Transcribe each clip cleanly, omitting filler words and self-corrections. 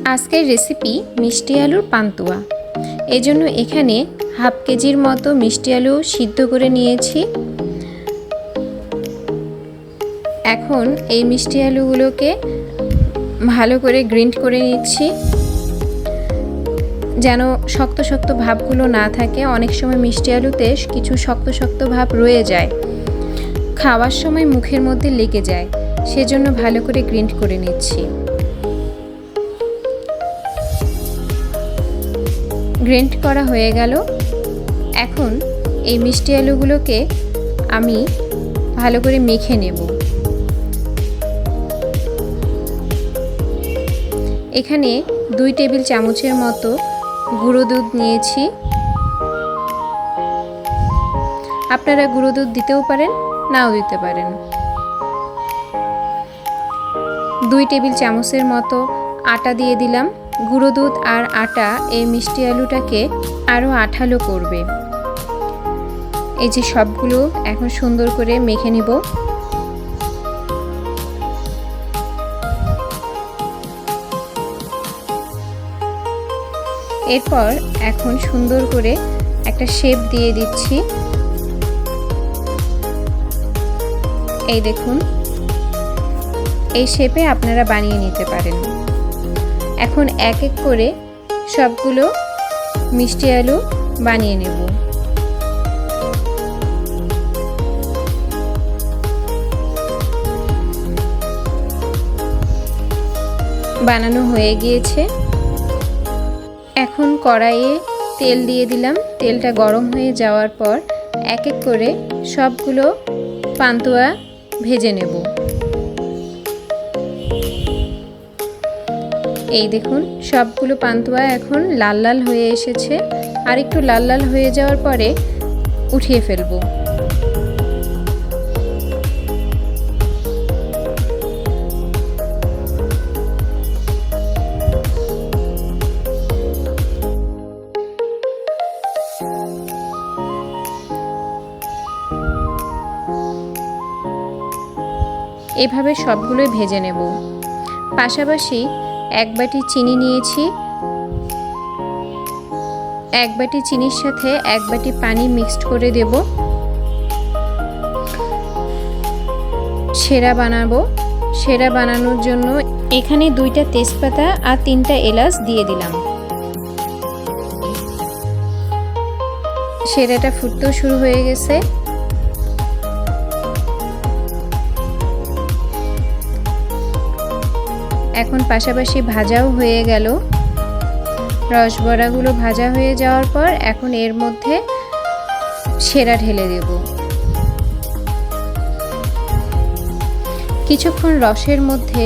আজকের রেসিপি মিষ্টি আলুর পান্তুয়া। এজন্য এখানে হাফ কেজির মতো মিষ্টি আলু সিদ্ধ করে নিয়েছি। এখন এই মিষ্টি আলুগুলোকে ভালো করে গ্রিন্ড করে নিচ্ছি, যেন শক্ত শক্ত ভাবগুলো না থাকে। অনেক সময় মিষ্টি আলুতে কিছু শক্ত শক্ত ভাব রয়ে যায়, খাওয়ার সময় মুখের মধ্যে লেগে যায়, সেজন্য ভালো করে গ্রিন্ড করে নিচ্ছি। গ্রিন্ড করা হয়ে গেল। এখন এই মিষ্টি আলুগুলোকে আমি ভালো করে মেখে নেব। এখানে 2 টেবিল চামচের মতো গুঁড়ো দুধ নিয়েছি। আপনারা গুঁড়ো দুধ দিতেও পারেন, নাও দিতে পারেন। 2 টেবিল চামচের মতো আটা দিয়ে দিলাম। গুঁড়ো দুধ আর আটা এই মিষ্টি আলুটাকে আরও আঠালো করবে। এই যে সবগুলো এখন সুন্দর করে মেখে নিব। এরপর এখন সুন্দর করে একটা শেপ দিয়ে দিচ্ছি। এই দেখুন, এই শেপে আপনারা বানিয়ে নিতে পারেন। এখন এক এক করে সবগুলো মিষ্টি আলু বানিয়ে নেব। বানানো হয়ে গিয়েছে। এখন কড়াইয়ে তেল দিয়ে দিলাম। তেলটা গরম হয়ে যাওয়ার পর এক এক করে সবগুলো পান্তুয়া ভেজে নেব। এই দেখুন, সবগুলো পান্তুয়া এখন লাল লাল হয়ে এসেছে। আর একটু লাল লাল হয়ে যাওয়ার পরে উঠিয়ে ফেলবো। এভাবে সবগুলোই ভেজে নেব। পাশাপাশি 1 বাটি চিনি নিয়েছি। 1 বাটি চিনির সাথে 1 বাটি পানি মিক্সড করে দেব। সেরা বানাবো। সেরা বানানোর জন্য এখানে 2টা তেজপাতা আর 3টা এলাচ দিয়ে দিলাম। সেরাটা ফুটতেও শুরু হয়ে গেছে। এখন পাশাপাশি ভাজাও হয়ে গেল। রসবড়াগুলো ভাজা হয়ে যাওয়ার পর এখন এর মধ্যে সেরা ঢেলে দেব। কিছুক্ষণ রসের মধ্যে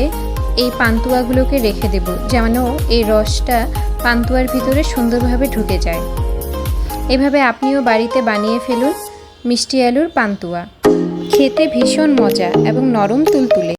এই পান্তুয়াগুলোকে রেখে দেব, যেন এই রসটা পান্তুয়ার ভিতরে সুন্দরভাবে ঢুকে যায়। এভাবে আপনিও বাড়িতে বানিয়ে ফেলুন মিষ্টি আলুর পান্তুয়া। খেতে ভীষণ মজা এবং নরম তুলতুলে।